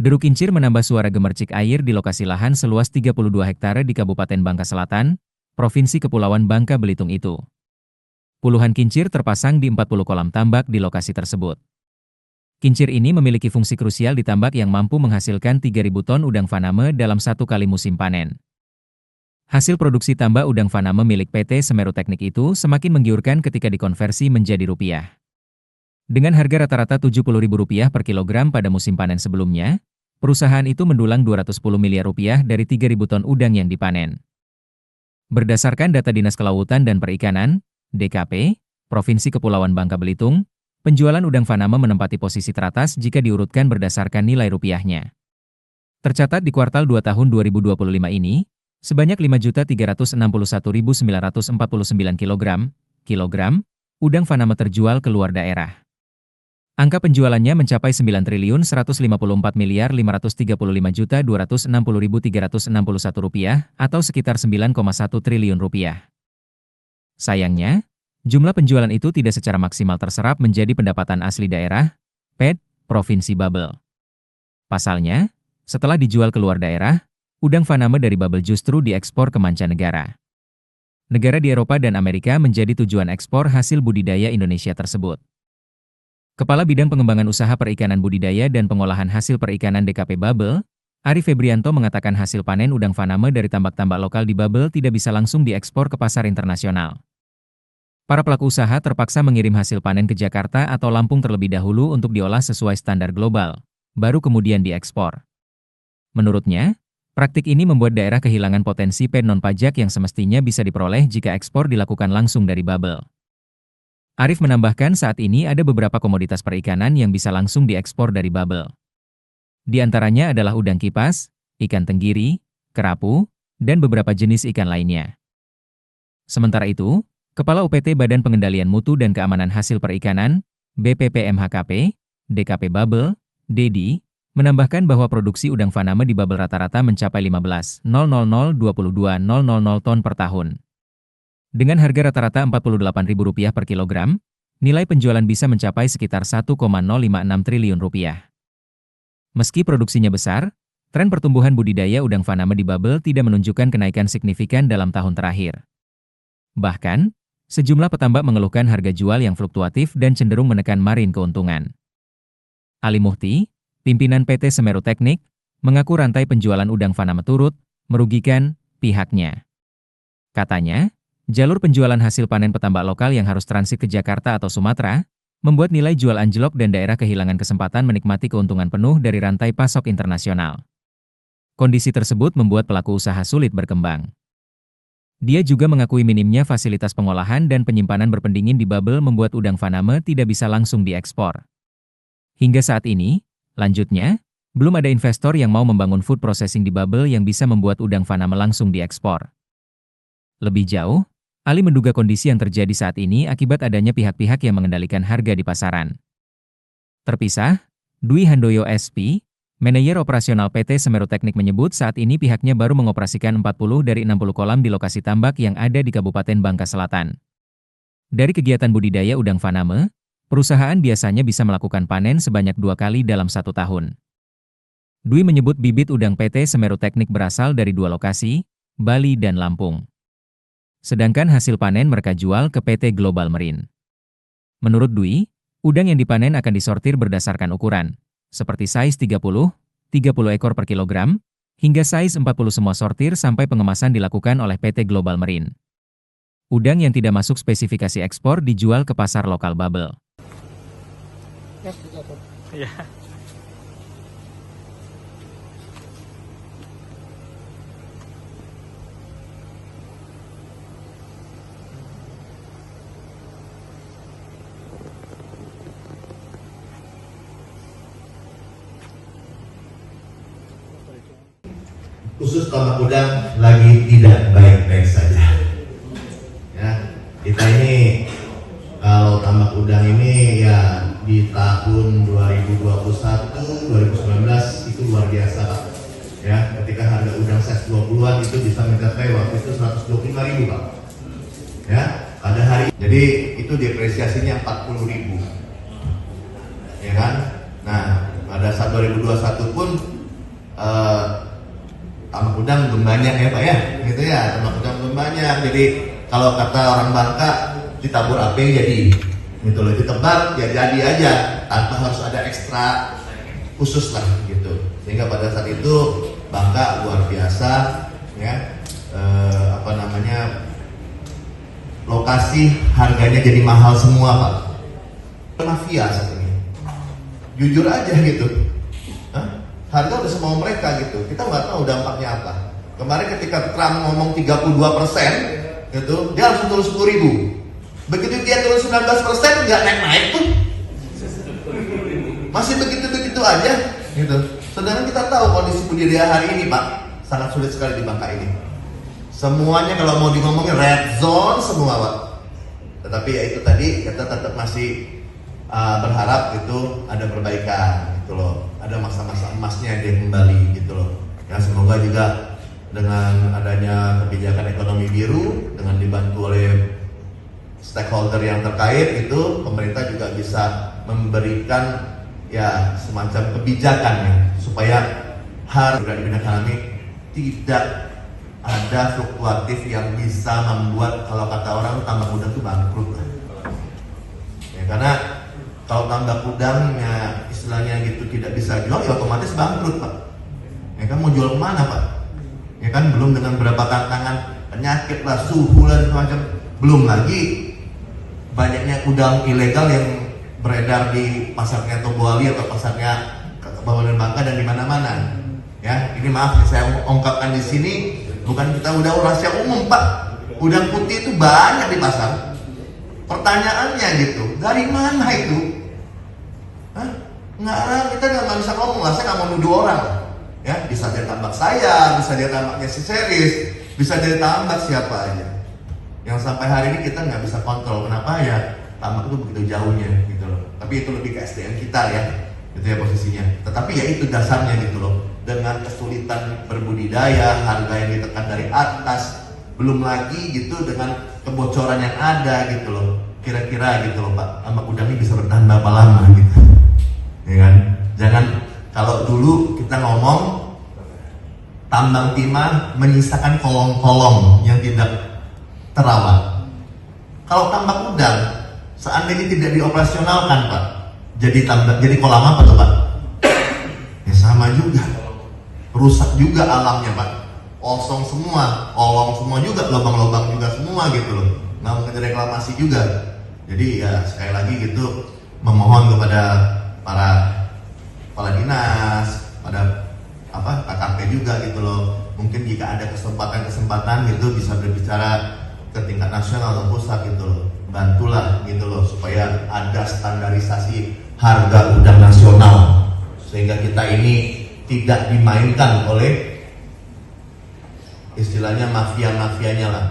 Deru kincir menambah suara gemercik air di lokasi lahan seluas 32 hektare di Kabupaten Bangka Selatan, Provinsi Kepulauan Bangka Belitung itu. Puluhan kincir terpasang di 40 kolam tambak di lokasi tersebut. Kincir ini memiliki fungsi krusial di tambak yang mampu menghasilkan 3.000 ton udang faname dalam satu kali musim panen. Hasil produksi tambak udang faname milik PT Semeru Teknik itu semakin menggiurkan ketika dikonversi menjadi rupiah. Dengan harga rata-rata Rp70.000 per kilogram pada musim panen sebelumnya, perusahaan itu mendulang Rp210 miliar dari 3.000 ton udang yang dipanen. Berdasarkan data Dinas Kelautan dan Perikanan, DKP, Provinsi Kepulauan Bangka Belitung, penjualan udang faname menempati posisi teratas jika diurutkan berdasarkan nilai rupiahnya. Tercatat di kuartal 2 tahun 2025 ini, sebanyak 5.361.949 kilogram udang faname terjual ke luar daerah. Angka penjualannya mencapai Rp9.155.235.260.361 atau sekitar Rp9,1 triliun. Sayangnya, jumlah penjualan itu tidak secara maksimal terserap menjadi pendapatan asli daerah, PED, Provinsi Babel. Pasalnya, setelah dijual ke luar daerah, udang faname dari Babel justru diekspor ke mancanegara. Negara di Eropa dan Amerika menjadi tujuan ekspor hasil budidaya Indonesia tersebut. Kepala Bidang Pengembangan Usaha Perikanan Budidaya dan Pengolahan Hasil Perikanan DKP Babel, Ari Febrianto mengatakan hasil panen udang faname dari tambak-tambak lokal di Babel tidak bisa langsung diekspor ke pasar internasional. Para pelaku usaha terpaksa mengirim hasil panen ke Jakarta atau Lampung terlebih dahulu untuk diolah sesuai standar global, baru kemudian diekspor. Menurutnya, praktik ini membuat daerah kehilangan potensi PED non-pajak yang semestinya bisa diperoleh jika ekspor dilakukan langsung dari Babel. Arif menambahkan saat ini ada beberapa komoditas perikanan yang bisa langsung diekspor dari Babel. Di antaranya adalah udang kipas, ikan tenggiri, kerapu, dan beberapa jenis ikan lainnya. Sementara itu, Kepala UPT Badan Pengendalian Mutu dan Keamanan Hasil Perikanan, BPPMHKP, DKP Babel, Dedi, menambahkan bahwa produksi udang faname di Babel rata-rata mencapai 15.000-22.000 ton per tahun. Dengan harga rata-rata Rp48.000 per kilogram, nilai penjualan bisa mencapai sekitar Rp1,056 triliun. Meski produksinya besar, tren pertumbuhan budidaya udang faname di Babel tidak menunjukkan kenaikan signifikan dalam tahun terakhir. Bahkan, sejumlah petambak mengeluhkan harga jual yang fluktuatif dan cenderung menekan margin keuntungan. Ali Muhti, pimpinan PT Semeru Teknik, mengaku rantai penjualan udang faname turut merugikan pihaknya. Katanya, jalur penjualan hasil panen petambak lokal yang harus transit ke Jakarta atau Sumatera, membuat nilai jual anjlok dan daerah kehilangan kesempatan menikmati keuntungan penuh dari rantai pasok internasional. Kondisi tersebut membuat pelaku usaha sulit berkembang. Dia juga mengakui minimnya fasilitas pengolahan dan penyimpanan berpendingin di Babel membuat udang faname tidak bisa langsung diekspor. Hingga saat ini, lanjutnya, belum ada investor yang mau membangun food processing di Babel yang bisa membuat udang faname langsung diekspor. Lebih jauh, Ali menduga kondisi yang terjadi saat ini akibat adanya pihak-pihak yang mengendalikan harga di pasaran. Terpisah, Dwi Handoyo SP, manajer operasional PT Semeru Teknik menyebut saat ini pihaknya baru mengoperasikan 40 dari 60 kolam di lokasi tambak yang ada di Kabupaten Bangka Selatan. Dari kegiatan budidaya udang faname, perusahaan biasanya bisa melakukan panen sebanyak 2 kali dalam 1 tahun. Dwi menyebut bibit udang PT Semeru Teknik berasal dari 2 lokasi, Bali dan Lampung. Sedangkan hasil panen mereka jual ke PT Global Marine. Menurut Dwi, udang yang dipanen akan disortir berdasarkan ukuran, seperti size 30 ekor per kilogram, hingga size 40 semua sortir sampai pengemasan dilakukan oleh PT Global Marine. Udang yang tidak masuk spesifikasi ekspor dijual ke pasar lokal Babel. Ya. Khusus tambak udang lagi tidak baik-baik saja. Ya, kita ini kalau tambak udang ini ya di tahun 2021, 2019 itu luar biasa, Pak. Ya, ketika harga udang size 20-an itu bisa mencapai waktu itu 125.000, Pak. Ya, pada hari. Jadi itu depresiasinya 40.000. Ya kan? Nah, pada saat 2021 pun tambak udang belum banyak ya Pak ya, gitu ya, tambak udang belum banyak. Jadi kalau kata orang Bangka, ditabur api jadi, gitu loh, ditebak ya jadi aja, tanpa harus ada ekstra khusus lah gitu. Sehingga pada saat itu Bangka luar biasa ya, lokasi harganya jadi mahal semua Pak. Mafia saat ini, jujur aja gitu. Harga udah semua mereka gitu. Kita nggak tahu dampaknya apa. Kemarin ketika Trump ngomong 32%, gitu, dia langsung turun 10.000. Begitu dia turun 19%, nggak naik tuh. Masih begitu-begitu aja, gitu. Sedangkan kita tahu kondisi budidaya hari ini, Pak, sangat sulit sekali di Bangka ini. Semuanya kalau mau ngomongin red zone semua, Pak. Tetapi ya itu tadi, kita tetap masih berharap itu ada perbaikan gitu loh, ada masa-masa emasnya dia kembali gitu loh ya. Semoga juga dengan adanya kebijakan ekonomi biru, dengan dibantu oleh stakeholder yang terkait itu, pemerintah juga bisa memberikan ya semacam kebijakan ya, supaya harga di bidang ekonomi tidak ada fluktuatif yang bisa membuat, kalau kata orang, tambak udang itu bangkrut lah ya. Karena kalau tambak udangnya istilahnya gitu tidak bisa jual, ya otomatis bangkrut Pak. Ya kan, mau jual kemana Pak? Ya kan, belum dengan berapa tantangan penyakit lah, suhu lah, semacam. Belum lagi banyaknya udang ilegal yang beredar di pasarnya Tobuali atau pasarnya Kabupaten Bangka dan di mana-mana. Ya, ini maaf saya ungkapkan di sini, bukan kita udah rahasia umum Pak. Udang putih itu banyak di pasar. Pertanyaannya gitu, dari mana itu? Kita nggak bisa ngomong lah, saya nggak mau nuduh orang. Ya, bisa dari tambak saya, bisa dari tambaknya si Seris, bisa dari tambak siapa aja. Yang sampai hari ini kita nggak bisa kontrol. Kenapa ya? Tambak itu begitu jauhnya gitu loh. Tapi itu lebih ke SDM kita ya, itu ya posisinya. Tetapi ya itu dasarnya gitu loh. Dengan kesulitan berbudidaya, harga yang ditekan dari atas, belum lagi gitu dengan kebocoran yang ada gitu loh. Kira-kira gitu loh Pak, tambak udang ini bisa bertahan berapa lama gitu. Ya kan? Jangan, kalau dulu kita ngomong tambang timah menyisakan kolong-kolong yang tidak terawat. Kalau tambak udang seandainya tidak dioperasionalkan Pak, jadi kolam apa tuh Pak? Ya sama juga, rusak juga alamnya Pak, kosong semua, kolong semua juga, lubang-lubang juga semua gitu loh, nggak mungkin direklamasi juga. Jadi ya sekali lagi gitu, memohon kepada para kepala dinas, pada KKP juga gitu loh. Mungkin jika ada kesempatan gitu bisa berbicara ke tingkat nasional atau pusat gitu loh. Bantulah gitu loh supaya ada standarisasi harga udang nasional, sehingga kita ini tidak dimainkan oleh istilahnya mafia-mafianya lah.